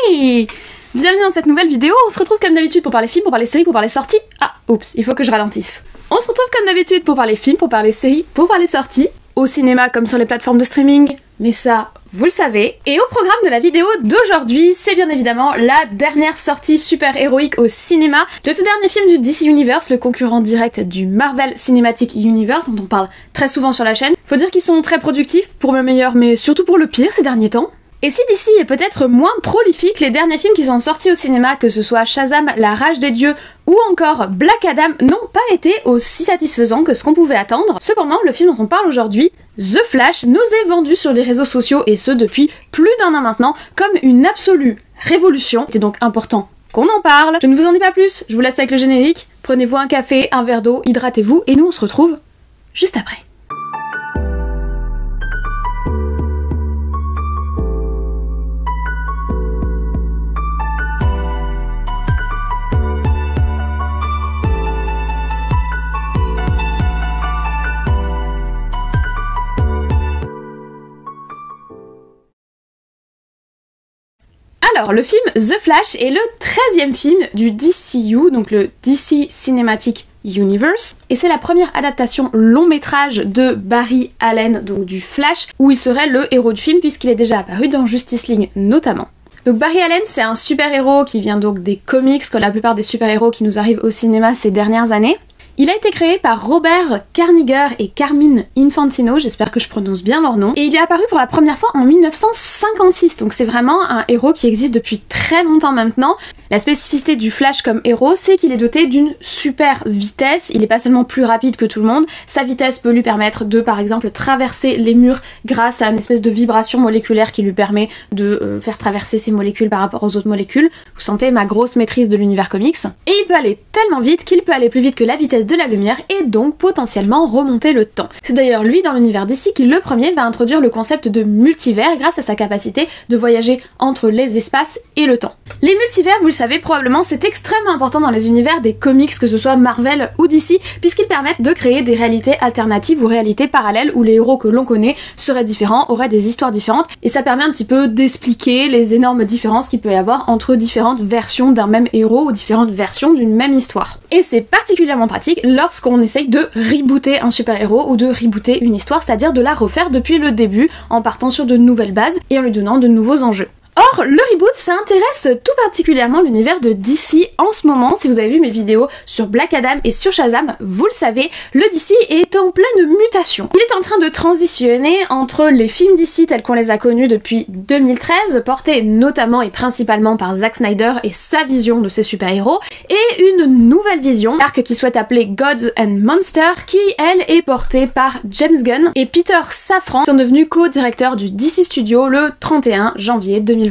Hey! Bienvenue dans cette nouvelle vidéo, on se retrouve comme d'habitude pour parler films, pour parler séries, pour parler sorties. Ah, oups, il faut que je ralentisse. On se retrouve comme d'habitude pour parler films, pour parler séries, pour parler sorties, au cinéma comme sur les plateformes de streaming, mais ça, vous le savez. Et au programme de la vidéo d'aujourd'hui, c'est bien évidemment la dernière sortie super-héroïque au cinéma, le tout dernier film du DC Universe, le concurrent direct du Marvel Cinematic Universe, dont on parle très souvent sur la chaîne. Faut dire qu'ils sont très productifs, pour le meilleur, mais surtout pour le pire ces derniers temps. Et si DC est peut-être moins prolifique, les derniers films qui sont sortis au cinéma, que ce soit Shazam, La Rage des Dieux ou encore Black Adam, n'ont pas été aussi satisfaisants que ce qu'on pouvait attendre. Cependant, le film dont on parle aujourd'hui, The Flash, nous est vendu sur les réseaux sociaux, et ce depuis plus d'un an maintenant, comme une absolue révolution. C'est donc important qu'on en parle. Je ne vous en dis pas plus, je vous laisse avec le générique. Prenez-vous un café, un verre d'eau, hydratez-vous, et nous on se retrouve juste après. Alors, le film The Flash est le 13e film du DCU, donc le DC Cinematic Universe, et c'est la première adaptation long métrage de Barry Allen, donc du Flash, où il serait le héros du film puisqu'il est déjà apparu dans Justice League notamment. Donc Barry Allen, c'est un super-héros qui vient donc des comics, comme la plupart des super-héros qui nous arrivent au cinéma ces dernières années. Il a été créé par Robert Kanigher et Carmine Infantino, j'espère que je prononce bien leur nom, et il est apparu pour la première fois en 1956, donc c'est vraiment un héros qui existe depuis très longtemps maintenant. La spécificité du Flash comme héros, c'est qu'il est doté d'une super vitesse, il est pas seulement plus rapide que tout le monde, sa vitesse peut lui permettre de, par exemple, traverser les murs grâce à une espèce de vibration moléculaire qui lui permet de faire traverser ces molécules par rapport aux autres molécules. Vous sentez ma grosse maîtrise de l'univers comics. Et il peut aller tellement vite qu'il peut aller plus vite que la vitesse de la lumière et donc potentiellement remonter le temps. C'est d'ailleurs lui dans l'univers d'ici qui le premier va introduire le concept de multivers grâce à sa capacité de voyager entre les espaces et le temps. Les multivers, vous le savez probablement, c'est extrêmement important dans les univers des comics, que ce soit Marvel ou DC, puisqu'ils permettent de créer des réalités alternatives ou réalités parallèles où les héros que l'on connaît seraient différents, auraient des histoires différentes, et ça permet un petit peu d'expliquer les énormes différences qu'il peut y avoir entre différentes versions d'un même héros ou différentes versions d'une même histoire. Et c'est particulièrement pratique lorsqu'on essaye de rebooter un super-héros ou de rebooter une histoire, c'est-à-dire de la refaire depuis le début en partant sur de nouvelles bases et en lui donnant de nouveaux enjeux. Or, le reboot, ça intéresse tout particulièrement l'univers de DC en ce moment. Si vous avez vu mes vidéos sur Black Adam et sur Shazam, vous le savez, le DC est en pleine mutation. Il est en train de transitionner entre les films DC tels qu'on les a connus depuis 2013, portés notamment et principalement par Zack Snyder et sa vision de ses super-héros, et une nouvelle vision, l'arc qu'il souhaite appeler Gods and Monsters, qui, elle, est portée par James Gunn et Peter Safran, qui sont devenus co-directeurs du DC Studio le 31 janvier 2023.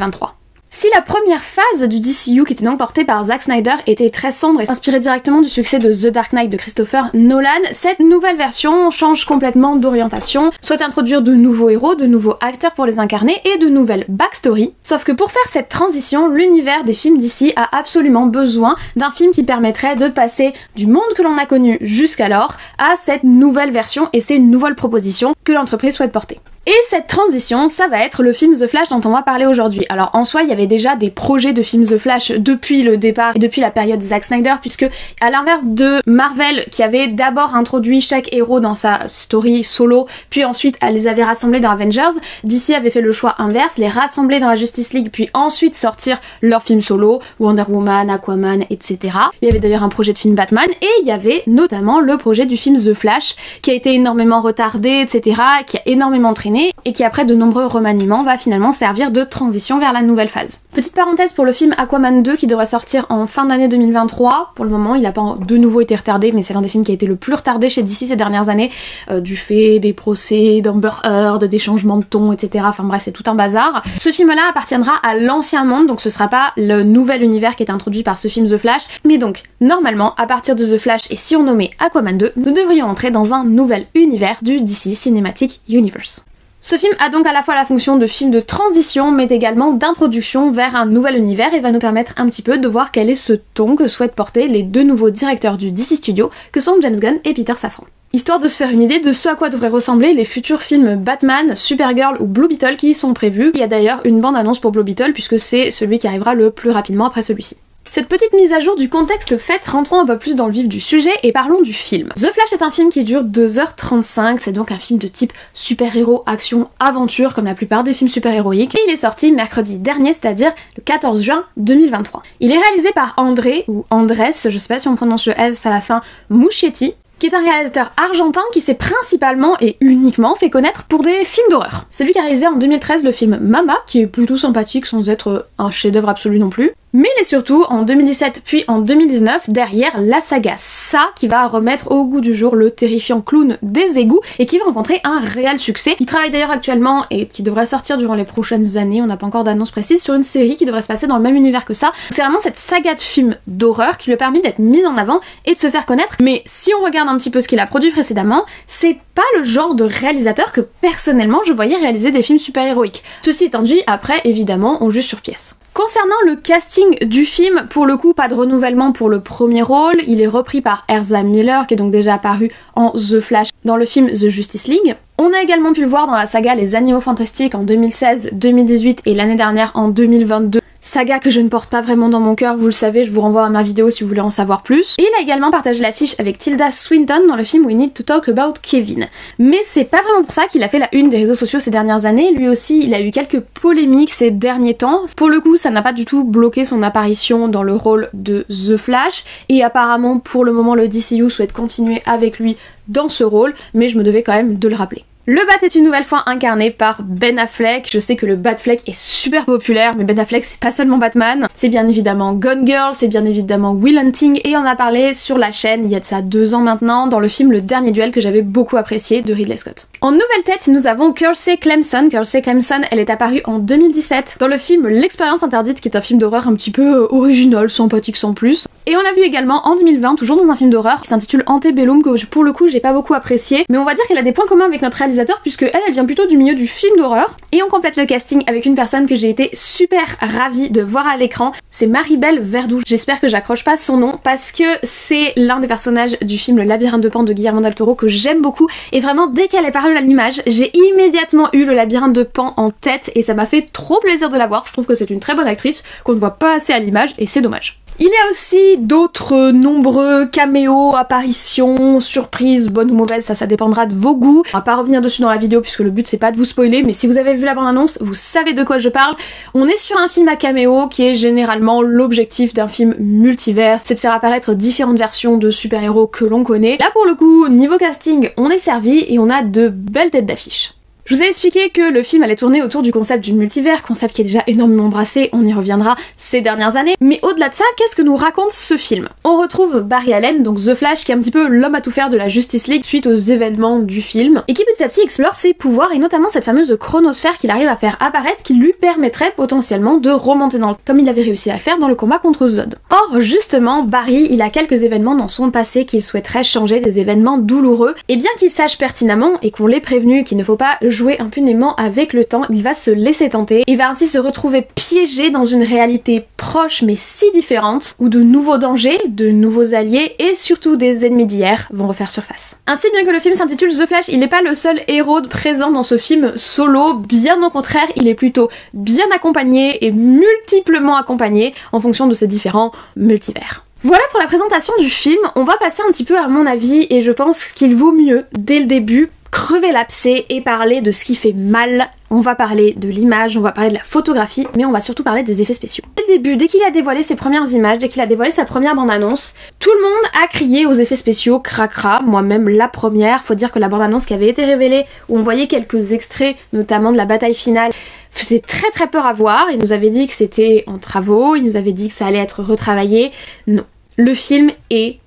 Si la première phase du DCU, qui était donc portée par Zack Snyder, était très sombre et s'inspirait directement du succès de The Dark Knight de Christopher Nolan, cette nouvelle version change complètement d'orientation, souhaite introduire de nouveaux héros, de nouveaux acteurs pour les incarner et de nouvelles backstories. Sauf que pour faire cette transition, l'univers des films DC a absolument besoin d'un film qui permettrait de passer du monde que l'on a connu jusqu'alors à cette nouvelle version et ces nouvelles propositions que l'entreprise souhaite porter. Et cette transition, ça va être le film The Flash dont on va parler aujourd'hui. Alors en soi, il y avait déjà des projets de film The Flash depuis le départ et depuis la période Zack Snyder, puisque à l'inverse de Marvel, qui avait d'abord introduit chaque héros dans sa story solo, puis ensuite elle les avait rassemblés dans Avengers, DC avait fait le choix inverse, les rassembler dans la Justice League, puis ensuite sortir leur film solo, Wonder Woman, Aquaman, etc. Il y avait d'ailleurs un projet de film Batman, et il y avait notamment le projet du film The Flash, qui a été énormément retardé, etc., qui a énormément traîné, et qui après de nombreux remaniements va finalement servir de transition vers la nouvelle phase. Petite parenthèse pour le film Aquaman 2 qui devrait sortir en fin d'année 2023, pour le moment il n'a pas de nouveau été retardé, mais c'est l'un des films qui a été le plus retardé chez DC ces dernières années, du fait des procès d'Amber Heard, des changements de ton, etc. Enfin bref, c'est tout un bazar. Ce film-là appartiendra à l'ancien monde, donc ce sera pas le nouvel univers qui est introduit par ce film The Flash, mais donc normalement à partir de The Flash et si on nommait Aquaman 2, nous devrions entrer dans un nouvel univers du DC Cinematic Universe. Ce film a donc à la fois la fonction de film de transition, mais également d'introduction vers un nouvel univers et va nous permettre un petit peu de voir quel est ce ton que souhaitent porter les deux nouveaux directeurs du DC Studio, que sont James Gunn et Peter Safran. histoire de se faire une idée de ce à quoi devraient ressembler les futurs films Batman, Supergirl ou Blue Beetle qui sont prévus. Il y a d'ailleurs une bande-annonce pour Blue Beetle puisque c'est celui qui arrivera le plus rapidement après celui-ci. Cette petite mise à jour du contexte faite, rentrons un peu plus dans le vif du sujet et parlons du film. The Flash est un film qui dure 2h35, c'est donc un film de type super-héros, action, aventure comme la plupart des films super-héroïques et il est sorti mercredi dernier, c'est-à-dire le 14 juin 2023. Il est réalisé par André, ou Andrés, je sais pas si on prononce le S à la fin, Muschietti, qui est un réalisateur argentin qui s'est principalement et uniquement fait connaître pour des films d'horreur. C'est lui qui a réalisé en 2013 le film Mama, qui est plutôt sympathique sans être un chef-d'œuvre absolu non plus. Mais il est surtout en 2017 puis en 2019 derrière la saga Ça qui va remettre au goût du jour le terrifiant clown des égouts et qui va rencontrer un réel succès. Il travaille d'ailleurs actuellement et qui devrait sortir durant les prochaines années, on n'a pas encore d'annonce précise, sur une série qui devrait se passer dans le même univers que ça. C'est vraiment cette saga de films d'horreur qui lui a permis d'être mise en avant et de se faire connaître. Mais si on regarde un petit peu ce qu'il a produit précédemment, c'est pas le genre de réalisateur que personnellement je voyais réaliser des films super-héroïques. Ceci étant dit, après évidemment on juge sur pièce. Concernant le casting du film, pour le coup, pas de renouvellement pour le premier rôle. Il est repris par Ezra Miller, qui est donc déjà apparu en The Flash dans le film The Justice League. On a également pu le voir dans la saga Les Animaux Fantastiques en 2016, 2018 et l'année dernière en 2022. Saga que je ne porte pas vraiment dans mon cœur, vous le savez, je vous renvoie à ma vidéo si vous voulez en savoir plus. Et il a également partagé l'affiche avec Tilda Swinton dans le film We Need to Talk About Kevin. Mais c'est pas vraiment pour ça qu'il a fait la une des réseaux sociaux ces dernières années, lui aussi il a eu quelques polémiques ces derniers temps. Pour le coup ça n'a pas du tout bloqué son apparition dans le rôle de The Flash, et apparemment pour le moment le DCU souhaite continuer avec lui dans ce rôle, mais je me devais quand même de le rappeler. Le Bat est une nouvelle fois incarné par Ben Affleck. Je sais que le Batfleck est super populaire, mais Ben Affleck c'est pas seulement Batman. C'est bien évidemment Gone Girl, c'est bien évidemment Will Hunting, et on a parlé sur la chaîne il y a de ça 2 ans maintenant, dans le film Le Dernier Duel que j'avais beaucoup apprécié de Ridley Scott. En nouvelle tête, nous avons Kiersey Clemson. Kiersey Clemson, elle est apparue en 2017 dans le film L'Expérience Interdite, qui est un film d'horreur un petit peu original, sympathique sans plus. Et on l'a vu également en 2020, toujours dans un film d'horreur qui s'intitule Antebellum, que pour le coup j'ai pas beaucoup apprécié, mais on va dire qu'elle a des points communs avec notre réalisateur puisque elle vient plutôt du milieu du film d'horreur. Et on complète le casting avec une personne que j'ai été super ravie de voir à l'écran, c'est Maribel Verdú. J'espère que j'accroche pas son nom parce que c'est l'un des personnages du film Le Labyrinthe de Pan de Guillermo del Toro que j'aime beaucoup, et vraiment dès qu'elle est parue à l'image, j'ai immédiatement eu Le Labyrinthe de Pan en tête et ça m'a fait trop plaisir de la voir. Je trouve que c'est une très bonne actrice qu'on ne voit pas assez à l'image et c'est dommage. Il y a aussi d'autres nombreux caméos, apparitions, surprises, bonnes ou mauvaises, ça dépendra de vos goûts. On va pas revenir dessus dans la vidéo puisque le but c'est pas de vous spoiler, mais si vous avez vu la bande-annonce, vous savez de quoi je parle. On est sur un film à caméo qui est généralement l'objectif d'un film multivers, c'est de faire apparaître différentes versions de super-héros que l'on connaît. Là pour le coup, niveau casting, on est servi et on a de belles têtes d'affiche. Je vous ai expliqué que le film allait tourner autour du concept du multivers, concept qui est déjà énormément brassé, on y reviendra ces dernières années. Mais au-delà de ça, qu'est-ce que nous raconte ce film? On retrouve Barry Allen, donc The Flash, qui est un petit peu l'homme à tout faire de la Justice League suite aux événements du film, et qui petit à petit explore ses pouvoirs, et notamment cette fameuse chronosphère qu'il arrive à faire apparaître, qui lui permettrait potentiellement de remonter dans le... comme il avait réussi à le faire dans le combat contre Zod. Or, justement, Barry, il a quelques événements dans son passé qu'il souhaiterait changer, des événements douloureux, et bien qu'il sache pertinemment, et qu'on l'ait prévenu qu'il ne faut pas jouer impunément avec le temps, il va se laisser tenter et va ainsi se retrouver piégé dans une réalité proche mais si différente, où de nouveaux dangers, de nouveaux alliés et surtout des ennemis d'hier vont refaire surface. Ainsi, bien que le film s'intitule The Flash, il n'est pas le seul héros présent dans ce film solo, bien au contraire, il est plutôt bien accompagné et multiplement accompagné en fonction de ses différents multivers. Voilà pour la présentation du film, on va passer un petit peu à mon avis et je pense qu'il vaut mieux, dès le début, crever l'abcès et parler de ce qui fait mal. On va parler de l'image, on va parler de la photographie, mais on va surtout parler des effets spéciaux. Dès le début, dès qu'il a dévoilé ses premières images, dès qu'il a dévoilé sa première bande-annonce, tout le monde a crié aux effets spéciaux, cracra, moi-même la première. Faut dire que la bande-annonce qui avait été révélée, où on voyait quelques extraits, notamment de la bataille finale, faisait très peur à voir. Il nous avait dit que c'était en travaux, il nous avait dit que ça allait être retravaillé. Non. Le film est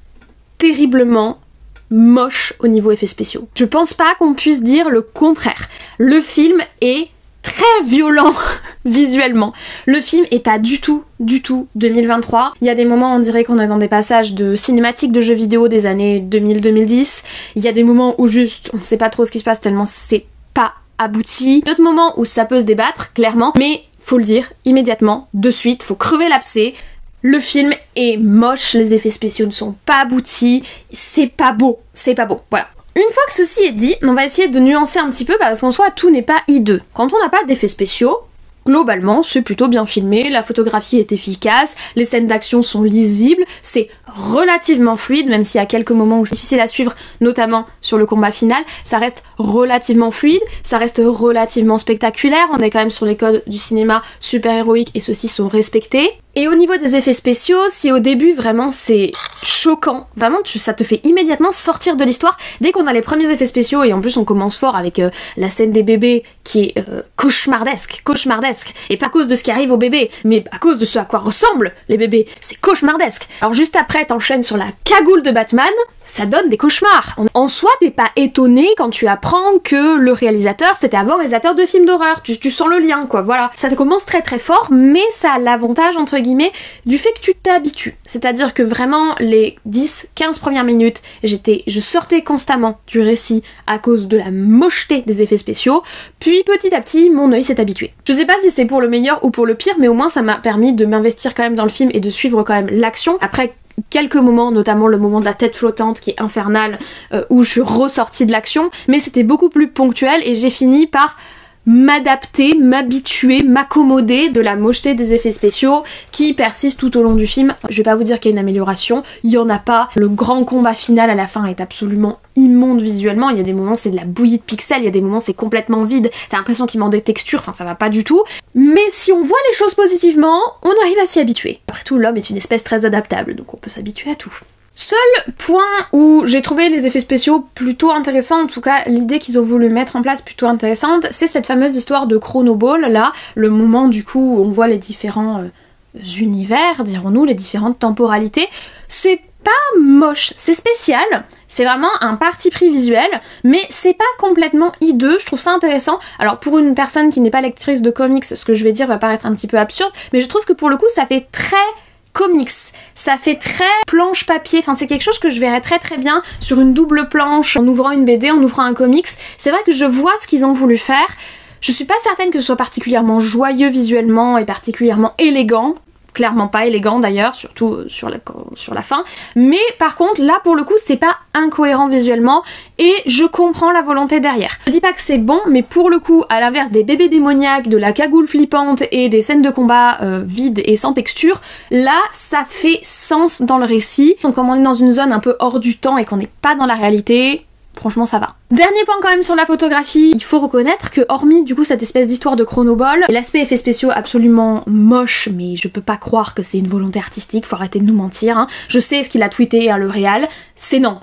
terriblement moche au niveau effets spéciaux. Je pense pas qu'on puisse dire le contraire. Le film est très violent visuellement. Le film est pas du tout 2023. Il y a des moments on dirait qu'on est dans des passages de cinématiques de jeux vidéo des années 2000-2010. Il y a des moments où juste on sait pas trop ce qui se passe tellement c'est pas abouti. D'autres moments où ça peut se débattre, clairement, mais faut le dire immédiatement, de suite, faut crever l'abcès. Le film est moche, les effets spéciaux ne sont pas aboutis, c'est pas beau, voilà. Une fois que ceci est dit, on va essayer de nuancer un petit peu parce qu'en soi tout n'est pas hideux. Quand on n'a pas d'effets spéciaux, globalement, c'est plutôt bien filmé, la photographie est efficace, les scènes d'action sont lisibles, c'est relativement fluide, même s'il y a quelques moments où c'est difficile à suivre, notamment sur le combat final, ça reste relativement fluide, ça reste relativement spectaculaire, on est quand même sur les codes du cinéma super-héroïque et ceux-ci sont respectés. Et au niveau des effets spéciaux, si au début vraiment c'est choquant, vraiment ça te fait immédiatement sortir de l'histoire dès qu'on a les premiers effets spéciaux et en plus on commence fort avec la scène des bébés qui est cauchemardesque, et pas à cause de ce qui arrive aux bébés, mais à cause de ce à quoi ressemblent les bébés, c'est cauchemardesque. Alors juste après t'enchaînes sur la cagoule de Batman, ça donne des cauchemars. En soi t'es pas étonné quand tu apprends que le réalisateur c'était avant réalisateur de films d'horreur, tu sens le lien quoi, voilà. Ça commence très très fort, mais ça a l'avantage entre guillemets du fait que tu t'habitues. C'est-à-dire que vraiment les 10-15 premières minutes, je sortais constamment du récit à cause de la mocheté des effets spéciaux, puis petit à petit mon œil s'est habitué. Je sais pas si c'est pour le meilleur ou pour le pire, mais au moins ça m'a permis de m'investir quand même dans le film et de suivre quand même l'action. Après quelques moments, notamment le moment de la tête flottante qui est infernal, où je suis ressortie de l'action, mais c'était beaucoup plus ponctuel et j'ai fini par m'adapter, m'habituer, m'accommoder de la mocheté des effets spéciaux qui persistent tout au long du film. Je vais pas vous dire qu'il y a une amélioration, il y en a pas. Le grand combat final à la fin est absolument immonde visuellement, il y a des moments c'est de la bouillie de pixels, il y a des moments c'est complètement vide, t'as l'impression qu'il manque des textures, enfin ça va pas du tout. Mais si on voit les choses positivement, on arrive à s'y habituer. Après tout, l'homme est une espèce très adaptable, donc on peut s'habituer à tout. Seul point où j'ai trouvé les effets spéciaux plutôt intéressants, en tout cas l'idée qu'ils ont voulu mettre en place plutôt intéressante, c'est cette fameuse histoire de Chronoball, là, le moment du coup où on voit les différents univers, dirons-nous, les différentes temporalités. C'est pas moche, c'est spécial, c'est vraiment un parti pris visuel, mais c'est pas complètement hideux, je trouve ça intéressant. Alors pour une personne qui n'est pas lectrice de comics, ce que je vais dire va paraître un petit peu absurde, mais je trouve que pour le coup ça fait très comics, ça fait très planche papier, enfin c'est quelque chose que je verrais très très bien sur une double planche, en ouvrant une BD, en ouvrant un comics. C'est vrai que je vois ce qu'ils ont voulu faire, je suis pas certaine que ce soit particulièrement joyeux visuellement et particulièrement élégant, clairement pas élégant d'ailleurs, surtout sur la fin, mais par contre là pour le coup c'est pas incohérent visuellement et je comprends la volonté derrière. Je dis pas que c'est bon, mais pour le coup à l'inverse des bébés démoniaques, de la cagoule flippante et des scènes de combat vides et sans texture, là ça fait sens dans le récit. Donc comme on est dans une zone un peu hors du temps et qu'on n'est pas dans la réalité, franchement ça va. Dernier point quand même sur la photographie, il faut reconnaître que hormis du coup cette espèce d'histoire de Chronoball, l'aspect effets spéciaux absolument moche, mais je peux pas croire que c'est une volonté artistique, faut arrêter de nous mentir, hein. Je sais ce qu'il a tweeté, hein, le réal, c'est non.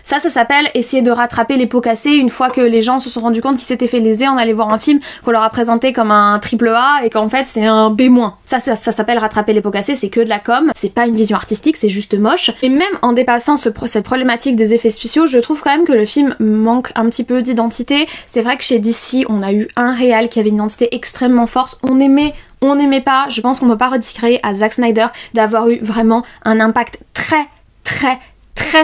Ça s'appelle essayer de rattraper les pots cassés une fois que les gens se sont rendus compte qu'ils s'étaient fait léser en allant voir un film qu'on leur a présenté comme un triple A et qu'en fait c'est un B-. Ça s'appelle rattraper les pots cassés, c'est que de la com, c'est pas une vision artistique, c'est juste moche. Et même en dépassant cette problématique des effets spéciaux, je trouve quand même que le film manque un petit peu d'identité. C'est vrai que chez DC, on a eu un réal qui avait une identité extrêmement forte, on n'aimait pas, je pense qu'on peut pas retirer à Zack Snyder d'avoir eu vraiment un impact très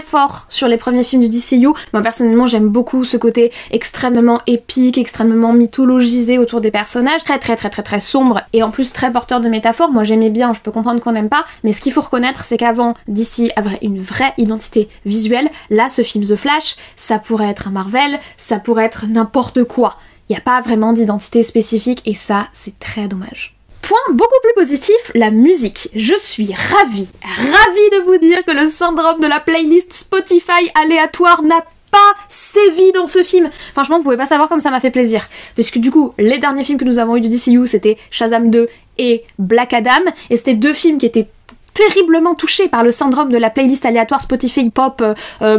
fort sur les premiers films du DCU. Moi personnellement j'aime beaucoup ce côté extrêmement épique, extrêmement mythologisé autour des personnages, très sombre et en plus très porteur de métaphores. Moi j'aimais bien, je peux comprendre qu'on n'aime pas, mais ce qu'il faut reconnaître c'est qu'avant DC avait une vraie identité visuelle. Là ce film The Flash, ça pourrait être un Marvel, ça pourrait être n'importe quoi. Il n'y a pas vraiment d'identité spécifique et ça c'est très dommage. Point beaucoup plus positif, la musique. Je suis ravie de vous dire que le syndrome de la playlist Spotify aléatoire n'a pas sévi dans ce film. Franchement, vous pouvez pas savoir comme ça m'a fait plaisir. Puisque du coup, les derniers films que nous avons eu du DCU, c'était Shazam 2 et Black Adam. Et c'était deux films qui étaient terriblement touché par le syndrome de la playlist aléatoire Spotify pop,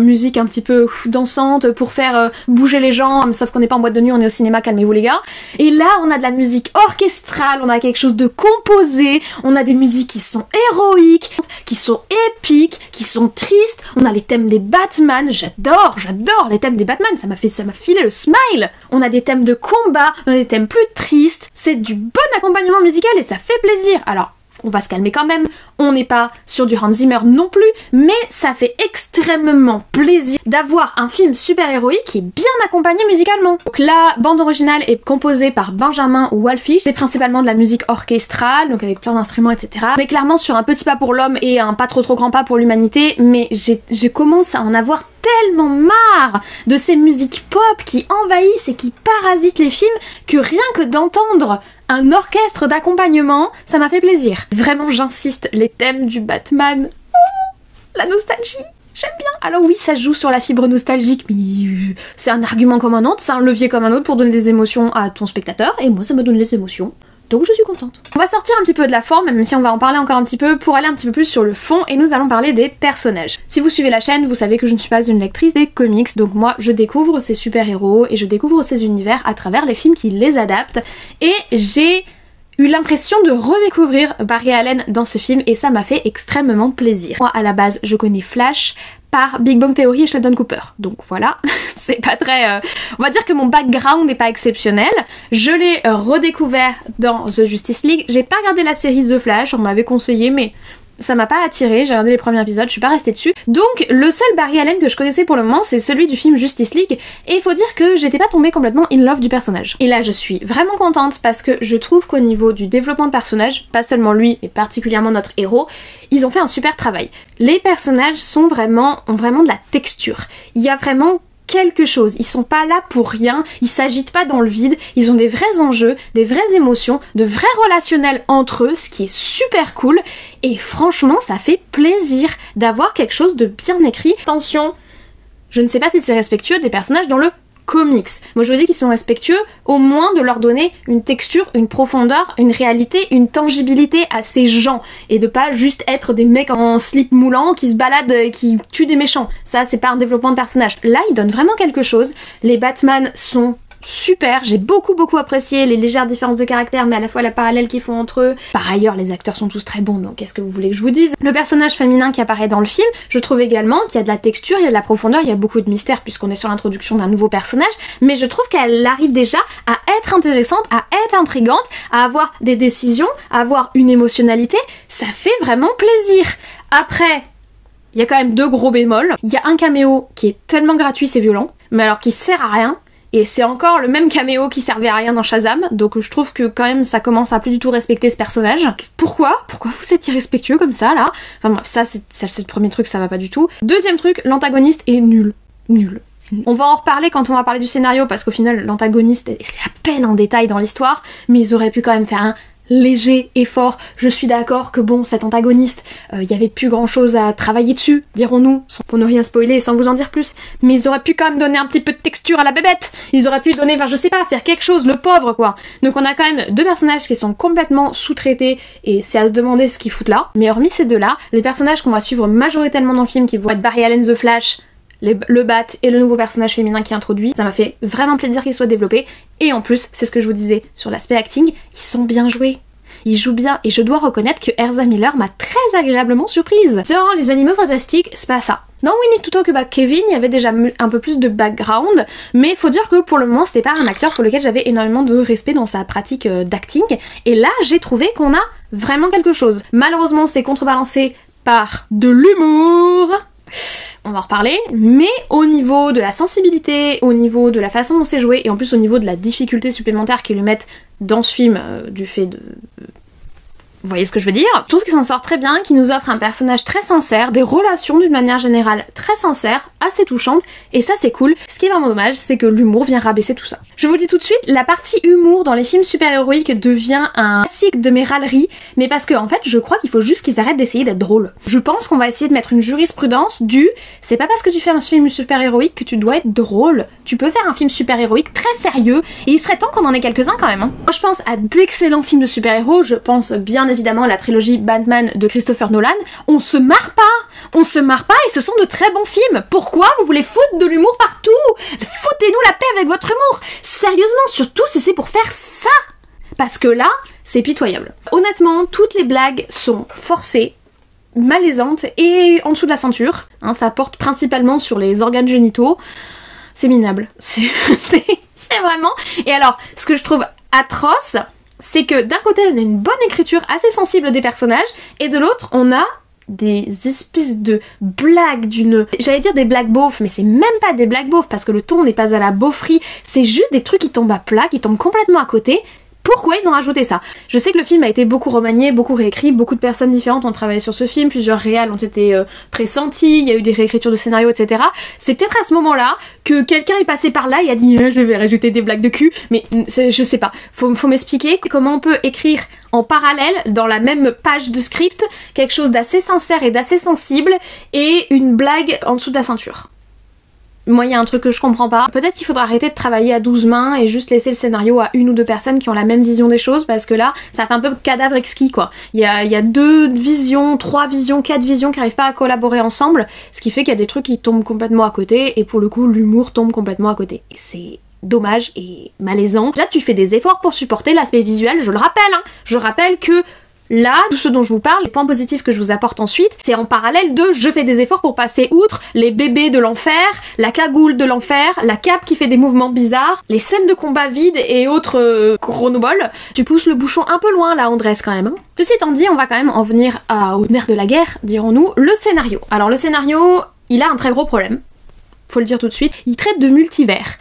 musique un petit peu dansante pour faire bouger les gens, sauf qu'on n'est pas en boîte de nuit, on est au cinéma, calmez-vous les gars. Et là on a de la musique orchestrale, on a quelque chose de composé, on a des musiques qui sont héroïques, qui sont épiques, qui sont tristes, on a les thèmes des Batman, j'adore les thèmes des Batman, ça m'a filé le smile. On a des thèmes de combat, on a des thèmes plus tristes, c'est du bon accompagnement musical et ça fait plaisir. Alors on va se calmer quand même, on n'est pas sur du Hans Zimmer non plus, mais ça fait extrêmement plaisir d'avoir un film super-héroïque qui est bien accompagné musicalement. Donc la bande originale est composée par Benjamin Wallfisch, c'est principalement de la musique orchestrale, donc avec plein d'instruments, etc. On est clairement sur un petit pas pour l'homme et un pas trop grand pas pour l'humanité, mais je commence à en avoir tellement marre de ces musiques pop qui envahissent et qui parasitent les films que rien que d'entendre un orchestre d'accompagnement, ça m'a fait plaisir. Vraiment, j'insiste, les thèmes du Batman, la nostalgie, j'aime bien. Alors oui, ça joue sur la fibre nostalgique, mais c'est un argument comme un autre, c'est un levier comme un autre pour donner des émotions à ton spectateur, et moi ça me donne les émotions. Donc je suis contente. On va sortir un petit peu de la forme, même si on va en parler encore un petit peu, pour aller un petit peu plus sur le fond, et nous allons parler des personnages. Si vous suivez la chaîne, vous savez que je ne suis pas une lectrice des comics, donc moi je découvre ces super-héros, et je découvre ces univers à travers les films qui les adaptent, et j'ai eu l'impression de redécouvrir Barry Allen dans ce film, et ça m'a fait extrêmement plaisir. Moi, à la base, je connais Flash par Big Bang Theory et Sheldon Cooper. Donc voilà, c'est pas très... On va dire que mon background n'est pas exceptionnel. Je l'ai redécouvert dans The Justice League. J'ai pas regardé la série The Flash, on m'avait conseillé, mais ça m'a pas attiré. J'ai regardé les premiers épisodes, je suis pas restée dessus. Donc le seul Barry Allen que je connaissais pour le moment, c'est celui du film Justice League. Et il faut dire que j'étais pas tombée complètement in love du personnage. Et là, je suis vraiment contente parce que je trouve qu'au niveau du développement de personnage, pas seulement lui, mais particulièrement notre héros, ils ont fait un super travail. Les personnages ont vraiment de la texture. Il y a vraiment quelque chose, ils sont pas là pour rien, ils s'agitent pas dans le vide, ils ont des vrais enjeux, des vraies émotions, de vrais relationnels entre eux, ce qui est super cool, et franchement ça fait plaisir d'avoir quelque chose de bien écrit. Attention, je ne sais pas si c'est respectueux des personnages dans le comics. Moi je vous dis qu'ils sont respectueux au moins de leur donner une texture, une profondeur, une réalité, une tangibilité à ces gens et de pas juste être des mecs en slip moulant qui se baladent et qui tuent des méchants. Ça c'est pas un développement de personnage. Là ils donnent vraiment quelque chose. Les Batman sont super, j'ai beaucoup apprécié les légères différences de caractère mais à la fois la parallèle qu'ils font entre eux. Par ailleurs les acteurs sont tous très bons, donc qu'est-ce que vous voulez que je vous dise. Le personnage féminin qui apparaît dans le film, je trouve également qu'il y a de la texture, il y a de la profondeur, il y a beaucoup de mystère puisqu'on est sur l'introduction d'un nouveau personnage, mais je trouve qu'elle arrive déjà à être intéressante, à être intrigante, à avoir des décisions, à avoir une émotionnalité, ça fait vraiment plaisir. Après, il y a quand même deux gros bémols. Il y a un caméo qui est tellement gratuit, c'est violent, mais alors qui sert à rien. Et c'est encore le même caméo qui servait à rien dans Shazam, donc je trouve que quand même ça commence à plus du tout respecter ce personnage. Pourquoi vous êtes irrespectueux comme ça là? Enfin bref, ça c'est le premier truc, ça va pas du tout. Deuxième truc, l'antagoniste est nul. On va en reparler quand on va parler du scénario, parce qu'au final l'antagoniste c'est à peine en détail dans l'histoire, mais ils auraient pu quand même faire un léger effort. Je suis d'accord que bon, cet antagoniste, y avait plus grand chose à travailler dessus, dirons-nous, pour ne rien spoiler et sans vous en dire plus, mais ils auraient pu quand même donner un petit peu de texture à la bébête, ils auraient pu donner, enfin je sais pas, faire quelque chose, le pauvre quoi. Donc on a quand même deux personnages qui sont complètement sous-traités et c'est à se demander ce qu'ils foutent là, mais hormis ces deux là, les personnages qu'on va suivre majoritairement dans le film qui vont être Barry Allen The Flash, le Bat et le nouveau personnage féminin qui est introduit, ça m'a fait vraiment plaisir qu'ils soient développés, et en plus, c'est ce que je vous disais sur l'aspect acting, ils sont bien joués. Ils jouent bien, et je dois reconnaître que Ezra Miller m'a très agréablement surprise. Dans les animaux fantastiques, c'est pas ça. Dans We Need to Talk About Kevin, il y avait déjà un peu plus de background, mais faut dire que pour le moment, c'était pas un acteur pour lequel j'avais énormément de respect dans sa pratique d'acting, et là, j'ai trouvé qu'on a vraiment quelque chose. Malheureusement, c'est contrebalancé par de l'humour. On va en reparler, mais au niveau de la sensibilité, au niveau de la façon dont c'est joué, et en plus au niveau de la difficulté supplémentaire qu'ils lui mettent dans ce film, du fait de... Vous voyez ce que je veux dire? Je trouve qu'il s'en sort très bien, qu'il nous offre un personnage très sincère, des relations d'une manière générale très sincères, assez touchantes, et ça c'est cool. Ce qui est vraiment dommage, c'est que l'humour vient rabaisser tout ça. Je vous le dis tout de suite, la partie humour dans les films super-héroïques devient un classique de mes râleries, mais parce que en fait, je crois qu'il faut juste qu'ils arrêtent d'essayer d'être drôles. Je pense qu'on va essayer de mettre une jurisprudence du c'est pas parce que tu fais un film super-héroïque que tu dois être drôle. Tu peux faire un film super-héroïque très sérieux, et il serait temps qu'on en ait quelques-uns quand même. Hein. Moi je pense à d'excellents films de super-héros, je pense bien évidemment à la trilogie Batman de Christopher Nolan. On se marre pas et ce sont de très bons films. Pourquoi vous voulez foutre de l'humour partout? Foutez-nous la paix avec votre humour. Sérieusement, surtout si c'est pour faire ça. Parce que là, c'est pitoyable. Honnêtement, toutes les blagues sont forcées, malaisantes et en dessous de la ceinture. Hein, ça porte principalement sur les organes génitaux. C'est minable. C'est vraiment... Et alors, ce que je trouve atroce, c'est que d'un côté on a une bonne écriture assez sensible des personnages, et de l'autre on a des espèces de blagues d'une... J'allais dire des blagues beaufs, mais c'est même pas des blagues beaufs, parce que le ton n'est pas à la beauferie, c'est juste des trucs qui tombent à plat, qui tombent complètement à côté. Pourquoi ils ont rajouté ça? Je sais que le film a été beaucoup remanié, beaucoup réécrit, beaucoup de personnes différentes ont travaillé sur ce film, plusieurs réals ont été pressentis, il y a eu des réécritures de scénarios, etc. C'est peut-être à ce moment-là que quelqu'un est passé par là et a dit je vais rajouter des blagues de cul, mais je sais pas. Faut m'expliquer comment on peut écrire en parallèle, dans la même page de script, quelque chose d'assez sincère et d'assez sensible, et une blague en dessous de la ceinture. Moi, il y a un truc que je comprends pas. Peut-être qu'il faudra arrêter de travailler à 12 mains et juste laisser le scénario à une ou deux personnes qui ont la même vision des choses, parce que là, ça fait un peu cadavre exquis, quoi. Il y a 2 visions, 3 visions, 4 visions qui arrivent pas à collaborer ensemble, ce qui fait qu'il y a des trucs qui tombent complètement à côté, et pour le coup, l'humour tombe complètement à côté. Et c'est dommage et malaisant. Là, tu fais des efforts pour supporter l'aspect visuel, je le rappelle, hein. Je rappelle que là, tout ce dont je vous parle, les points positifs que je vous apporte ensuite, c'est en parallèle de je fais des efforts pour passer outre les bébés de l'enfer, la cagoule de l'enfer, la cape qui fait des mouvements bizarres, les scènes de combat vides et autres chronoboles. Tu pousses le bouchon un peu loin là, Andrés, quand même. Hein. Ceci étant dit, on va quand même en venir au nerf de la guerre, dirons-nous, le scénario. Alors le scénario, il a un très gros problème. Faut le dire tout de suite, il traite de multivers.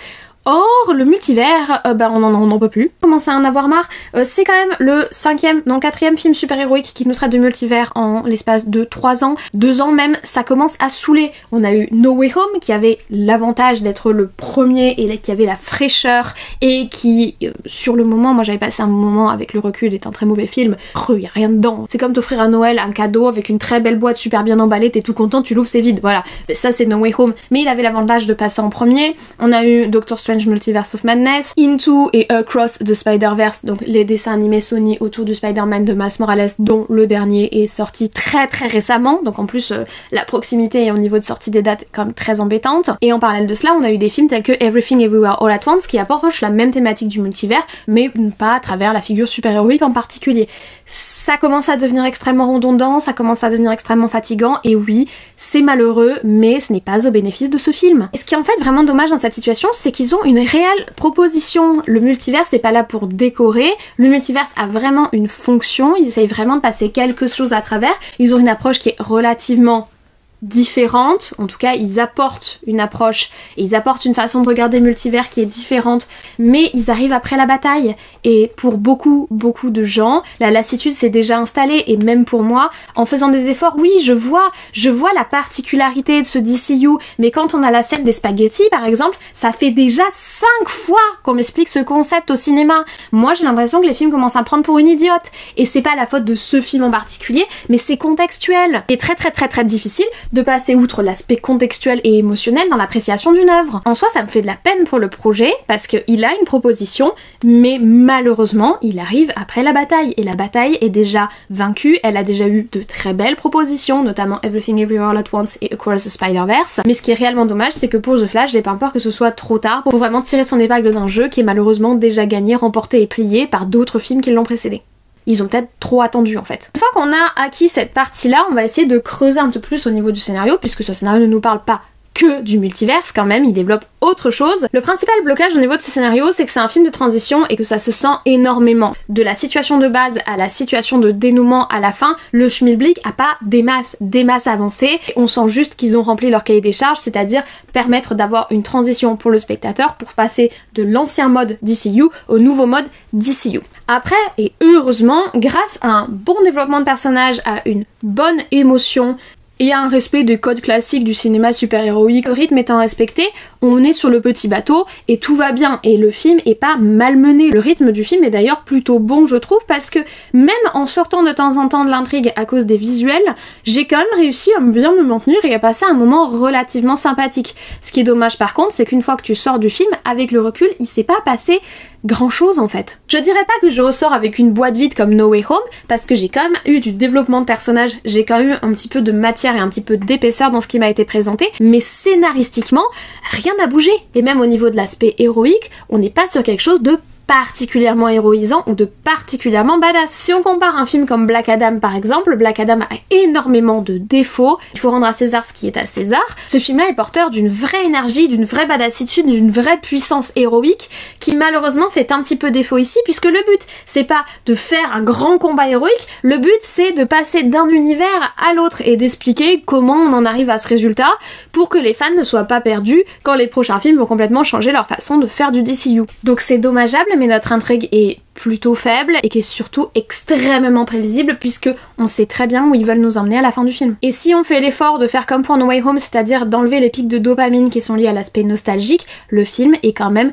Or, le multivers, on n'en peut plus. Commence à en avoir marre. C'est quand même le 4e film super-héroïque qui nous traite de multivers en l'espace de 3 ans. 2 ans même, ça commence à saouler. On a eu No Way Home qui avait l'avantage d'être le premier et qui avait la fraîcheur et qui, sur le moment, moi j'avais passé un moment avec le recul, est un très mauvais film. Creux, y a rien dedans. C'est comme t'offrir à Noël un cadeau avec une très belle boîte super bien emballée, t'es tout content, tu l'ouvres, c'est vide. Voilà. Ça c'est No Way Home. Mais il avait l'avantage de passer en premier. On a eu Doctor Strange Multiverse of Madness, Into et Across the Spider-Verse, donc les dessins animés Sony autour du Spider-Man de Miles Morales, dont le dernier est sorti très récemment, donc en plus la proximité au niveau de sortie des dates est quand même très embêtante. Et en parallèle de cela, on a eu des films tels que Everything Everywhere All at Once qui approchent la même thématique du multivers, mais pas à travers la figure super-héroïque en particulier. Ça commence à devenir extrêmement redondant, ça commence à devenir extrêmement fatigant, et oui, c'est malheureux, mais ce n'est pas au bénéfice de ce film. Et ce qui est en fait vraiment dommage dans cette situation, c'est qu'ils ont une réelle proposition. Le multivers, c'est pas là pour décorer, le multivers a vraiment une fonction, ils essayent vraiment de passer quelque chose à travers, ils ont une approche qui est relativement différente, en tout cas ils apportent une approche et ils apportent une façon de regarder le multivers qui est différente, mais ils arrivent après la bataille, et pour beaucoup de gens la lassitude s'est déjà installée, et même pour moi, en faisant des efforts, oui je vois la particularité de ce DCU, mais quand on a la scène des spaghettis par exemple, ça fait déjà 5 fois qu'on m'explique ce concept au cinéma. Moi j'ai l'impression que les films commencent à me prendre pour une idiote, et c'est pas la faute de ce film en particulier, mais c'est contextuel. C'est très difficile de passer outre l'aspect contextuel et émotionnel dans l'appréciation d'une œuvre. En soi, ça me fait de la peine pour le projet, parce qu'il a une proposition, mais malheureusement, il arrive après la bataille, et la bataille est déjà vaincue, elle a déjà eu de très belles propositions, notamment Everything Everywhere All at Once et Across the Spider-Verse, mais ce qui est réellement dommage, c'est que pour The Flash, j'ai pas peur que ce soit trop tard pour vraiment tirer son épingle d'un jeu qui est malheureusement déjà gagné, remporté et plié par d'autres films qui l'ont précédé. Ils ont peut-être trop attendu en fait. Une fois qu'on a acquis cette partie-là, on va essayer de creuser un peu plus au niveau du scénario, puisque ce scénario ne nous parle pas que du multiverse quand même, il développe autre chose. Le principal blocage au niveau de ce scénario, c'est que c'est un film de transition et que ça se sent énormément. De la situation de base à la situation de dénouement à la fin, le schmilblick a pas des masses avancées. On sent juste qu'ils ont rempli leur cahier des charges, c'est-à-dire permettre d'avoir une transition pour le spectateur pour passer de l'ancien mode DCU au nouveau mode DCU. Après, et heureusement, grâce à un bon développement de personnage, à une bonne émotion, et un respect des codes classiques du cinéma super-héroïque, le rythme étant respecté, on est sur le petit bateau et tout va bien, et le film est pas malmené. Le rythme du film est d'ailleurs plutôt bon, je trouve, parce que même en sortant de temps en temps de l'intrigue à cause des visuels, j'ai quand même réussi à bien me maintenir et à passer un moment relativement sympathique. Ce qui est dommage par contre, c'est qu'une fois que tu sors du film, avec le recul, il s'est pas passé grand chose en fait. Je dirais pas que je ressors avec une boîte vide comme No Way Home, parce que j'ai quand même eu du développement de personnages, j'ai quand même eu un petit peu de matière et un petit peu d'épaisseur dans ce qui m'a été présenté, mais scénaristiquement, rien n'a bougé. Et même au niveau de l'aspect héroïque, on n'est pas sur quelque chose de particulièrement héroïsant ou de particulièrement badass. Si on compare un film comme Black Adam par exemple, Black Adam a énormément de défauts, il faut rendre à César ce qui est à César. Ce film-là est porteur d'une vraie énergie, d'une vraie badassitude, d'une vraie puissance héroïque qui malheureusement fait un petit peu défaut ici, puisque le but c'est pas de faire un grand combat héroïque, le but c'est de passer d'un univers à l'autre et d'expliquer comment on en arrive à ce résultat pour que les fans ne soient pas perdus quand les prochains films vont complètement changer leur façon de faire du DCU. Donc c'est dommageable, mais notre intrigue est plutôt faible et qui est surtout extrêmement prévisible puisque on sait très bien où ils veulent nous emmener à la fin du film. Et si on fait l'effort de faire comme pour No Way Home, c'est-à-dire d'enlever les pics de dopamine qui sont liés à l'aspect nostalgique, le film est quand même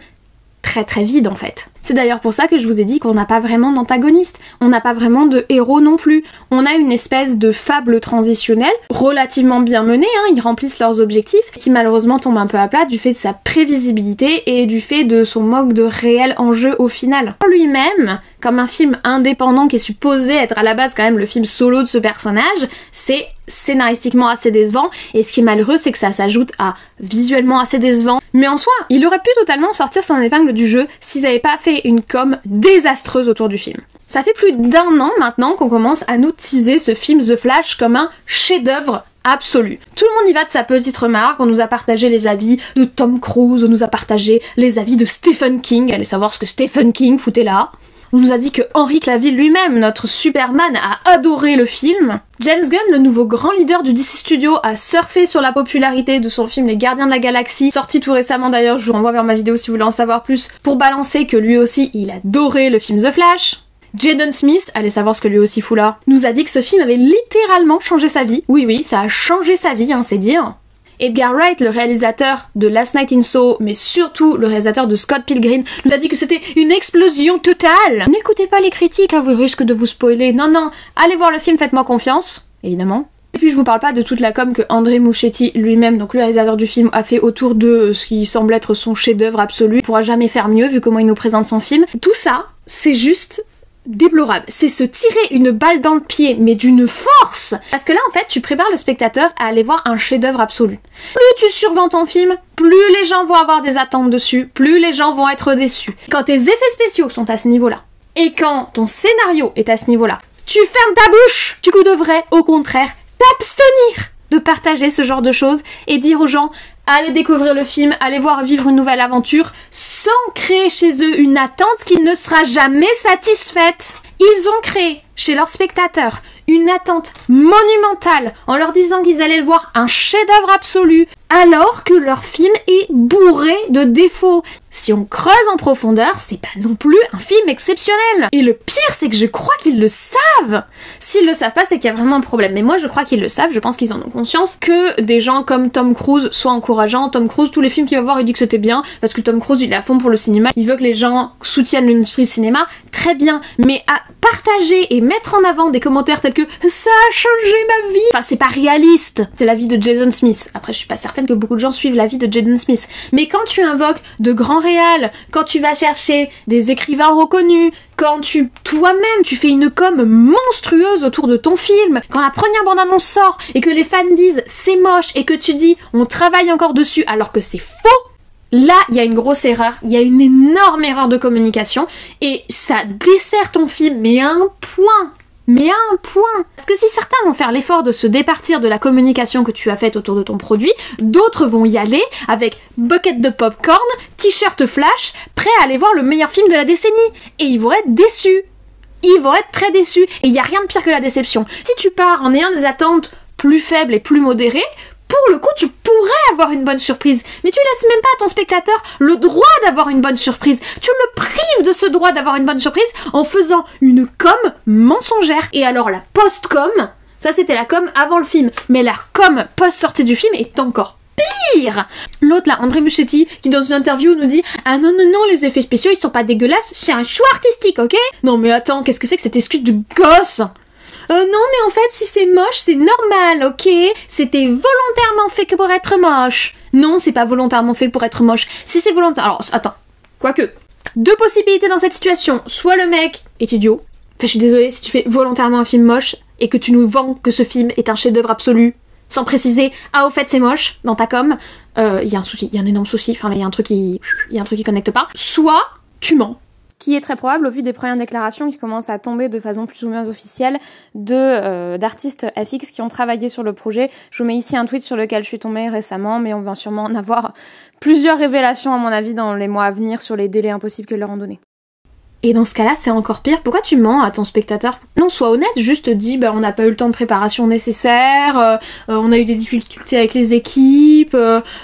très vide en fait. C'est d'ailleurs pour ça que je vous ai dit qu'on n'a pas vraiment d'antagoniste, on n'a pas vraiment de héros non plus. On a une espèce de fable transitionnelle, relativement bien menée, hein, ils remplissent leurs objectifs, qui malheureusement tombe un peu à plat du fait de sa prévisibilité et du fait de son manque de réel enjeu au final. Pour lui-même, comme un film indépendant qui est supposé être à la base quand même le film solo de ce personnage, c'est scénaristiquement assez décevant, et ce qui est malheureux c'est que ça s'ajoute à visuellement assez décevant, mais en soi, il aurait pu totalement sortir son épingle du jeu s'ils avaient pas fait une com désastreuse autour du film. Ça fait plus d'1 an maintenant qu'on commence à nous teaser ce film The Flash comme un chef-d'œuvre absolu. Tout le monde y va de sa petite remarque, on nous a partagé les avis de Tom Cruise, on nous a partagé les avis de Stephen King, allez savoir ce que Stephen King foutait là. On nous a dit que Henry Cavill lui-même, notre Superman, a adoré le film. James Gunn, le nouveau grand leader du DC Studio, a surfé sur la popularité de son film Les Gardiens de la Galaxie, sorti tout récemment d'ailleurs, je vous renvoie vers ma vidéo si vous voulez en savoir plus, pour balancer que lui aussi, il adorait le film The Flash. Jaden Smith, allez savoir ce que lui aussi fout là, nous a dit que ce film avait littéralement changé sa vie. Oui, ça a changé sa vie, hein, c'est dire. Edgar Wright, le réalisateur de Last Night in Soho, mais surtout le réalisateur de Scott Pilgrim, nous a dit que c'était une explosion totale. N'écoutez pas les critiques, hein, vous risquez de vous spoiler. Non, allez voir le film, faites-moi confiance, évidemment. Et puis je vous parle pas de toute la com que André Muschietti lui-même, donc le réalisateur du film, a fait autour de ce qui semble être son chef-d'œuvre absolu. Il pourra jamais faire mieux vu comment il nous présente son film. Tout ça, c'est juste déplorable. C'est se tirer une balle dans le pied, mais d'une force. Parce que là, en fait, tu prépares le spectateur à aller voir un chef-d'œuvre absolu. Plus tu survends ton film, plus les gens vont avoir des attentes dessus, plus les gens vont être déçus. Quand tes effets spéciaux sont à ce niveau-là, et quand ton scénario est à ce niveau-là, tu fermes ta bouche. Tu devrais, au contraire, t'abstenir de partager ce genre de choses et dire aux gens allez découvrir le film, allez voir vivre une nouvelle aventure sans créer chez eux une attente qui ne sera jamais satisfaite. Ils ont créé chez leurs spectateurs une attente monumentale en leur disant qu'ils allaient voir un chef-d'œuvre absolu alors que leur film est bourré de défauts. Si on creuse en profondeur, c'est pas non plus un film exceptionnel. Et le pire, c'est que je crois qu'ils le savent. S'ils le savent pas, c'est qu'il y a vraiment un problème. Mais moi, je crois qu'ils le savent, je pense qu'ils en ont conscience. Que des gens comme Tom Cruise soient encourageants. Tom Cruise, tous les films qu'il va voir, il dit que c'était bien, parce que Tom Cruise, il est à fond pour le cinéma. Il veut que les gens soutiennent l'industrie du cinéma. Très bien. Mais à partager et mettre en avant des commentaires tels que « ça a changé ma vie », enfin, c'est pas réaliste. C'est la vie de Jaden Smith. Après, je suis pas certaine que beaucoup de gens suivent la vie de Jaden Smith. Mais quand tu invoques de grands réals, quand tu vas chercher des écrivains reconnus, quand toi-même tu fais une com monstrueuse autour de ton film, quand la première bande-annonce sort et que les fans disent c'est moche et que tu dis on travaille encore dessus alors que c'est faux, là il y a une grosse erreur, il y a une énorme erreur de communication et ça dessert ton film mais à un point. Mais à un point. Parce que si certains vont faire l'effort de se départir de la communication que tu as faite autour de ton produit, d'autres vont y aller avec bucket de popcorn, t-shirt flash, prêts à aller voir le meilleur film de la décennie. Et ils vont être déçus. Ils vont être très déçus. Et il n'y a rien de pire que la déception. Si tu pars en ayant des attentes plus faibles et plus modérées, pour le coup, tu pourrais avoir une bonne surprise. Mais tu laisses même pas à ton spectateur le droit d'avoir une bonne surprise. Tu le prives de ce droit d'avoir une bonne surprise en faisant une com mensongère. Et alors la post-com, ça c'était la com avant le film. Mais la com post-sortie du film est encore pire. L'autre là, André Muschietti, qui dans une interview nous dit « Ah non, les effets spéciaux ils sont pas dégueulasses, c'est un choix artistique, ok ?» Non mais attends, qu'est-ce que c'est que cette excuse de gosse ? Non mais en fait si c'est moche c'est normal, ok? C'était volontairement fait que pour être moche. Non, c'est pas volontairement fait pour être moche. Si c'est volontaire... Alors, attends. Quoique. 2 possibilités dans cette situation. Soit le mec est idiot. Enfin, je suis désolée, si tu fais volontairement un film moche et que tu nous vends que ce film est un chef-d'œuvre absolu, sans préciser « Ah, au fait, c'est moche » dans ta com, il y a un souci, il y a un énorme souci. Enfin, là, il y a un truc qui connecte pas. Soit tu mens. Qui est très probable au vu des premières déclarations qui commencent à tomber de façon plus ou moins officielle d'artistes FX qui ont travaillé sur le projet. Je vous mets ici un tweet sur lequel je suis tombée récemment, mais on va sûrement en avoir plusieurs révélations à mon avis dans les mois à venir sur les délais impossibles que leur ont donnés. Et dans ce cas-là, c'est encore pire. Pourquoi tu mens à ton spectateur? Non, sois honnête, juste dis bah, on n'a pas eu le temps de préparation nécessaire, on a eu des difficultés avec les équipes,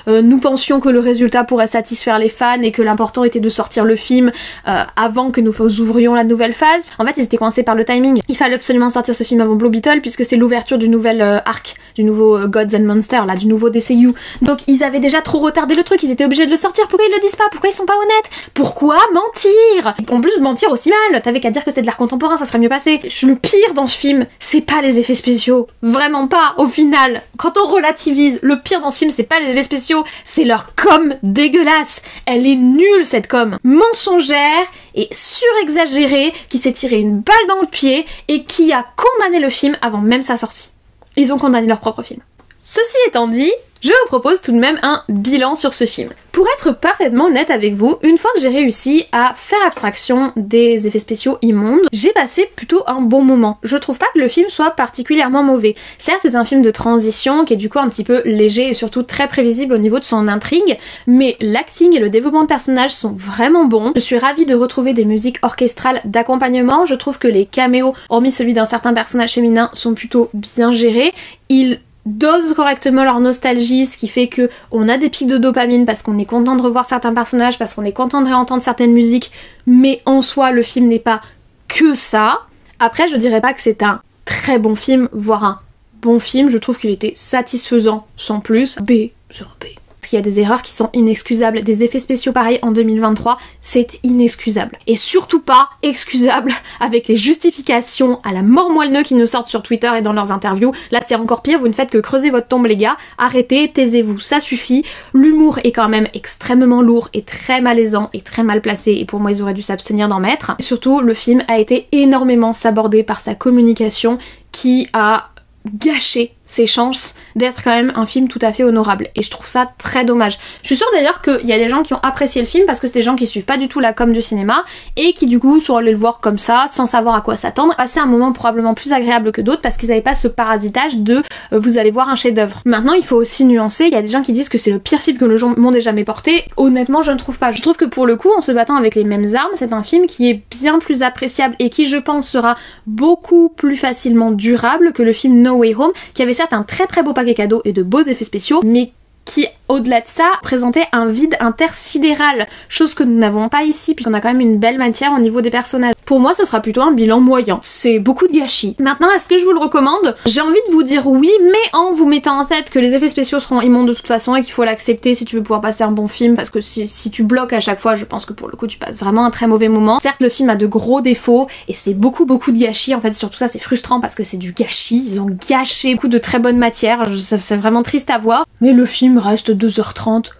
nous pensions que le résultat pourrait satisfaire les fans et que l'important était de sortir le film avant que nous ouvrions la nouvelle phase. En fait, ils étaient coincés par le timing. Il fallait absolument sortir ce film avant Blue Beetle puisque c'est l'ouverture du nouvel arc, du nouveau Gods and Monsters, là, du nouveau DCU. Donc ils avaient déjà trop retardé le truc, ils étaient obligés de le sortir. Pourquoi ils le disent pas? Pourquoi ils sont pas honnêtes? Pourquoi mentir? En plus, mentir aussi mal. T'avais qu'à dire que c'est de l'art contemporain, ça serait mieux passé. Le pire dans ce film, c'est pas les effets spéciaux. Vraiment pas, au final. Quand on relativise, le pire dans ce film, c'est pas les effets spéciaux, c'est leur com dégueulasse. Elle est nulle, cette com. Mensongère et surexagérée, qui s'est tiré une balle dans le pied et qui a condamné le film avant même sa sortie. Ils ont condamné leur propre film. Ceci étant dit, je vous propose tout de même un bilan sur ce film. Pour être parfaitement honnête avec vous, une fois que j'ai réussi à faire abstraction des effets spéciaux immondes, j'ai passé plutôt un bon moment. Je trouve pas que le film soit particulièrement mauvais. Certes, c'est un film de transition qui est du coup un petit peu léger et surtout très prévisible au niveau de son intrigue, mais l'acting et le développement de personnages sont vraiment bons. Je suis ravie de retrouver des musiques orchestrales d'accompagnement. Je trouve que les caméos, hormis celui d'un certain personnage féminin, sont plutôt bien gérés. Ils dosent correctement leur nostalgie, ce qui fait que on a des pics de dopamine parce qu'on est content de revoir certains personnages, parce qu'on est content de réentendre certaines musiques, mais en soi le film n'est pas que ça. Après, je dirais pas que c'est un très bon film, voire un bon film, je trouve qu'il était satisfaisant sans plus. B sur B. Il y a des erreurs qui sont inexcusables, des effets spéciaux pareils en 2023, c'est inexcusable. Et surtout pas excusable avec les justifications à la mort moelleux qui nous sortent sur Twitter et dans leurs interviews. Là c'est encore pire, vous ne faites que creuser votre tombe les gars, arrêtez, taisez-vous, ça suffit. L'humour est quand même extrêmement lourd et très malaisant et très mal placé et pour moi ils auraient dû s'abstenir d'en mettre. Et surtout le film a été énormément sabordé par sa communication qui a gâché ses chances d'être quand même un film tout à fait honorable et je trouve ça très dommage. Je suis sûre d'ailleurs qu'il y a des gens qui ont apprécié le film parce que c'est des gens qui suivent pas du tout la com du cinéma et qui du coup sont allés le voir comme ça sans savoir à quoi s'attendre, passer un moment probablement plus agréable que d'autres parce qu'ils n'avaient pas ce parasitage de vous allez voir un chef-d'œuvre. Maintenant il faut aussi nuancer, il y a des gens qui disent que c'est le pire film que le monde ait jamais porté. Honnêtement je ne trouve pas. Je trouve que pour le coup en se battant avec les mêmes armes c'est un film qui est bien plus appréciable et qui je pense sera beaucoup plus facilement durable que le film No Way Home qui avait certes un très très beau paquet cadeau et de beaux effets spéciaux, mais qui, au-delà de ça, présentait un vide intersidéral, chose que nous n'avons pas ici, puisqu'on a quand même une belle matière au niveau des personnages. Pour moi, ce sera plutôt un bilan moyen. C'est beaucoup de gâchis. Maintenant, est-ce que je vous le recommande? J'ai envie de vous dire oui, mais en vous mettant en tête que les effets spéciaux seront immondes de toute façon et qu'il faut l'accepter si tu veux pouvoir passer un bon film, parce que si tu bloques à chaque fois, je pense que pour le coup, tu passes vraiment un très mauvais moment. Certes, le film a de gros défauts, et c'est beaucoup de gâchis. En fait, surtout ça, c'est frustrant parce que c'est du gâchis. Ils ont gâché beaucoup de très bonnes matières. C'est vraiment triste à voir. Mais le film reste 2h30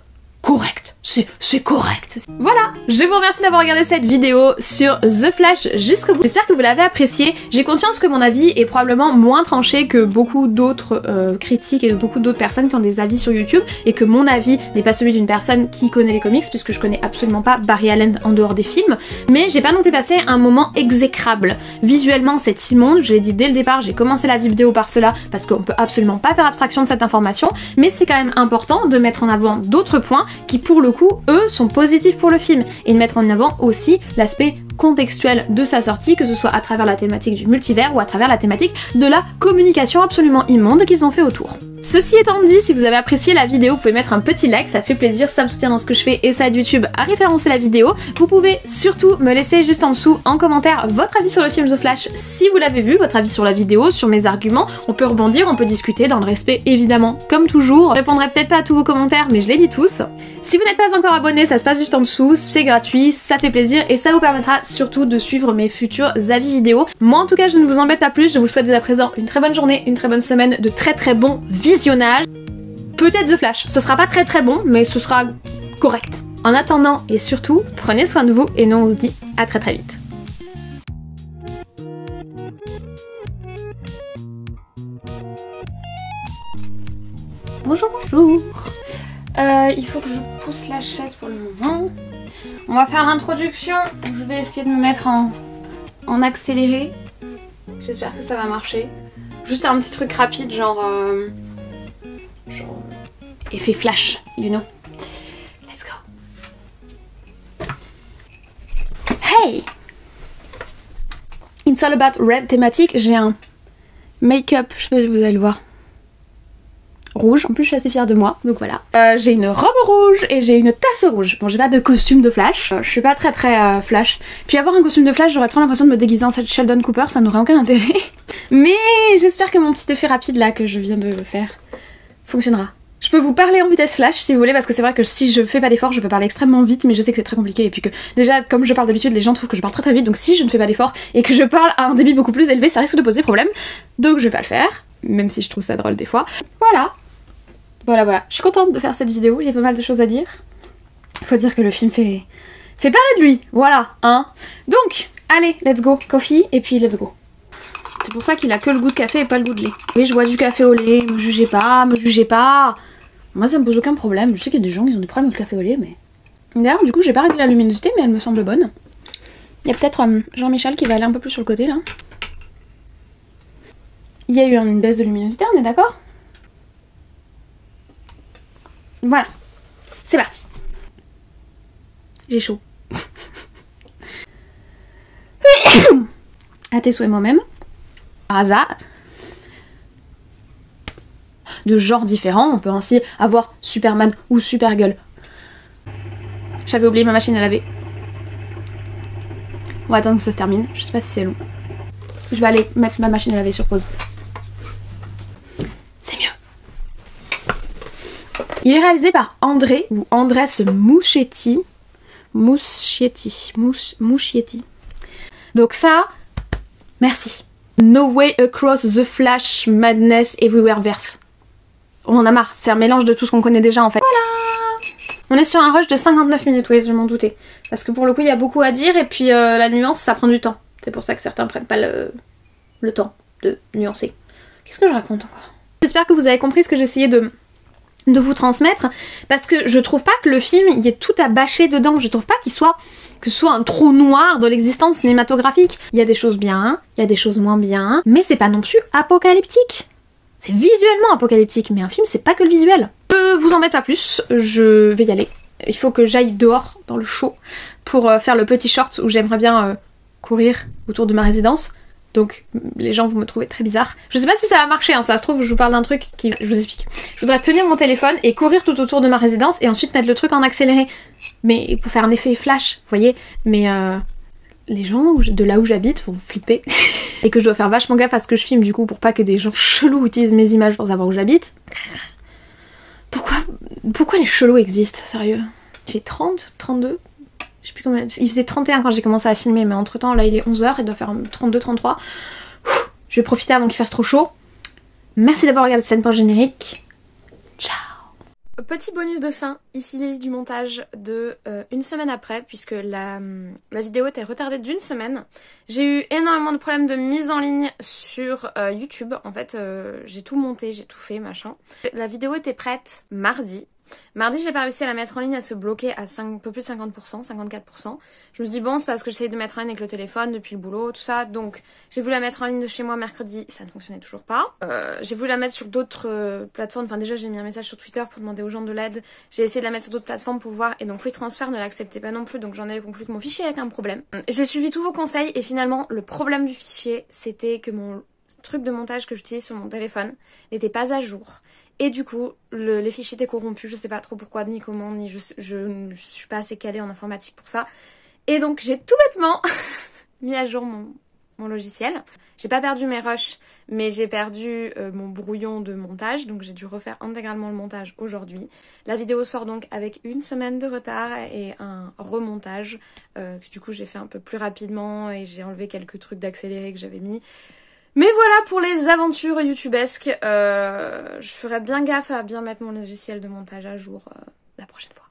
correct. C'est correct. Voilà, je vous remercie d'avoir regardé cette vidéo sur The Flash jusqu'au bout. J'espère que vous l'avez apprécié. J'ai conscience que mon avis est probablement moins tranché que beaucoup d'autres critiques et de beaucoup d'autres personnes qui ont des avis sur YouTube et que mon avis n'est pas celui d'une personne qui connaît les comics puisque je connais absolument pas Barry Allen en dehors des films. Mais j'ai pas non plus passé un moment exécrable. Visuellement c'est immonde, je l'ai dit dès le départ, j'ai commencé la vidéo par cela parce qu'on peut absolument pas faire abstraction de cette information, mais c'est quand même important de mettre en avant d'autres points qui pour le coup, eux, sont positifs pour le film et de mettre en avant aussi l'aspect contextuel de sa sortie, que ce soit à travers la thématique du multivers ou à travers la thématique de la communication absolument immonde qu'ils ont fait autour. Ceci étant dit, si vous avez apprécié la vidéo, vous pouvez mettre un petit like, ça fait plaisir, ça me soutient dans ce que je fais et ça aide YouTube à référencer la vidéo. Vous pouvez surtout me laisser juste en dessous en commentaire votre avis sur le film The Flash si vous l'avez vu, votre avis sur la vidéo, sur mes arguments. On peut rebondir, on peut discuter dans le respect évidemment, comme toujours. Je répondrai peut-être pas à tous vos commentaires, mais je les lis tous. Si vous n'êtes pas encore abonné, ça se passe juste en dessous, c'est gratuit, ça fait plaisir et ça vous permettra surtout de suivre mes futurs avis vidéo. Moi en tout cas, je ne vous embête pas plus, je vous souhaite dès à présent une très bonne journée, une très bonne semaine, de très bons visionnage. Peut-être The Flash, ce sera pas très bon, mais ce sera correct. En attendant, et surtout, prenez soin de vous, et nous on se dit à très vite. Bonjour. Il faut que je pousse la chaise pour le moment. On va faire l'introduction, je vais essayer de me mettre en accéléré. J'espère que ça va marcher. Juste un petit truc rapide, genre effet flash, you know. Let's go. Hey! It's All About Red thématique, j'ai un make-up, je sais pas si vous allez le voir, rouge, en plus je suis assez fière de moi, donc voilà. J'ai une robe rouge et j'ai une tasse rouge. Bon, j'ai pas de costume de Flash, je suis pas très Flash. Puis avoir un costume de Flash, j'aurais trop l'impression de me déguiser en Sheldon Cooper, ça n'aurait aucun intérêt. Mais j'espère que mon petit effet rapide là que je viens de faire fonctionnera. Je peux vous parler en vitesse Flash si vous voulez, parce que c'est vrai que si je fais pas d'effort, je peux parler extrêmement vite, mais je sais que c'est très compliqué, et puis que déjà, comme je parle d'habitude, les gens trouvent que je parle très vite, donc si je ne fais pas d'effort et que je parle à un débit beaucoup plus élevé, ça risque de poser problème. Donc je vais pas le faire, même si je trouve ça drôle des fois. Voilà. Voilà. Je suis contente de faire cette vidéo, il y a pas mal de choses à dire. Faut dire que le film fait parler de lui, voilà, hein. Donc, allez, let's go, coffee, et puis let's go. C'est pour ça qu'il a que le goût de café et pas le goût de lait. Oui, je bois du café au lait, me jugez pas, me jugez pas. Moi ça me pose aucun problème, je sais qu'il y a des gens qui ont des problèmes avec le café au lait, mais... D'ailleurs, du coup, j'ai pas réglé la luminosité, mais elle me semble bonne. Il y a peut-être Jean-Michel qui va aller un peu plus sur le côté, là. Il y a eu une baisse de luminosité, on est d'accord? Voilà. C'est parti. J'ai chaud. À tes souhaits moi-même. Par hasard. De genres différents, on peut ainsi avoir Superman ou Supergirl. J'avais oublié ma machine à laver. On va attendre que ça se termine, je sais pas si c'est long. Je vais aller mettre ma machine à laver sur pause. C'est mieux. Il est réalisé par André ou Andrés Muschietti. Muschietti. Donc ça, merci. No Way Across the Flash Madness Everywhere Verse. On en a marre, c'est un mélange de tout ce qu'on connaît déjà en fait. Voilà. On est sur un rush de 59 minutes, oui, je m'en doutais. Parce que pour le coup, il y a beaucoup à dire et puis la nuance, ça prend du temps. C'est pour ça que certains prennent pas le temps de nuancer. Qu'est-ce que je raconte encore? J'espère que vous avez compris ce que j'essayais de vous transmettre, parce que je trouve pas que le film, il y ait tout à bâcher dedans. Je trouve pas que ce soit un trou noir de l'existence cinématographique. Il y a des choses bien, il y a des choses moins bien, mais c'est pas non plus apocalyptique. C'est visuellement apocalyptique, mais un film, c'est pas que le visuel. Vous embête pas plus, je vais y aller. Il faut que j'aille dehors, dans le chaud, pour faire le petit short où j'aimerais bien courir autour de ma résidence. Donc, les gens vont me trouver très bizarre. Je sais pas si ça va marcher, hein, ça se trouve, je vous parle d'un truc qui... Je vous explique. Je voudrais tenir mon téléphone et courir tout autour de ma résidence et ensuite mettre le truc en accéléré. Mais pour faire un effet flash, vous voyez. Mais les gens de là où j'habite vont flipper. Et que je dois faire vachement gaffe à ce que je filme du coup pour pas que des gens chelous utilisent mes images pour savoir où j'habite. Pourquoi les chelous existent, sérieux? Il fait 30, 32, je sais plus combien... Il faisait 31 quand j'ai commencé à filmer, mais entre temps là il est 11h, il doit faire 32, 33. Je vais profiter avant qu'il fasse trop chaud. Merci d'avoir regardé cette scène pour le générique. Ciao. Petit bonus de fin, ici du montage de une semaine après, puisque la vidéo était retardée d'une semaine. J'ai eu énormément de problèmes de mise en ligne sur YouTube. En fait, j'ai tout monté, j'ai tout fait, machin. La vidéo était prête mardi. Mardi, j'ai pas réussi à la mettre en ligne, à se bloquer à un peu plus de 50%, 54%. Je me suis dit bon, c'est parce que j'essayais de mettre en ligne avec le téléphone depuis le boulot, tout ça. Donc j'ai voulu la mettre en ligne de chez moi mercredi, ça ne fonctionnait toujours pas. J'ai voulu la mettre sur d'autres plateformes. Enfin déjà j'ai mis un message sur Twitter pour demander aux gens de l'aide. J'ai essayé de la mettre sur d'autres plateformes pour voir, et donc WeTransfer ne l'acceptait pas non plus, donc j'en avais conclu que mon fichier avait un problème. J'ai suivi tous vos conseils et finalement le problème du fichier, c'était que mon truc de montage que j'utilise sur mon téléphone n'était pas à jour. Et du coup, les fichiers étaient corrompus, je sais pas trop pourquoi, ni comment, ni je suis pas assez calée en informatique pour ça. Et donc j'ai tout bêtement mis à jour mon logiciel. J'ai pas perdu mes rushs, mais j'ai perdu mon brouillon de montage, donc j'ai dû refaire intégralement le montage aujourd'hui. La vidéo sort donc avec une semaine de retard et un remontage, que du coup j'ai fait un peu plus rapidement et j'ai enlevé quelques trucs d'accéléré que j'avais mis. Mais voilà pour les aventures youtubesques, je ferai bien gaffe à bien mettre mon logiciel de montage à jour la prochaine fois.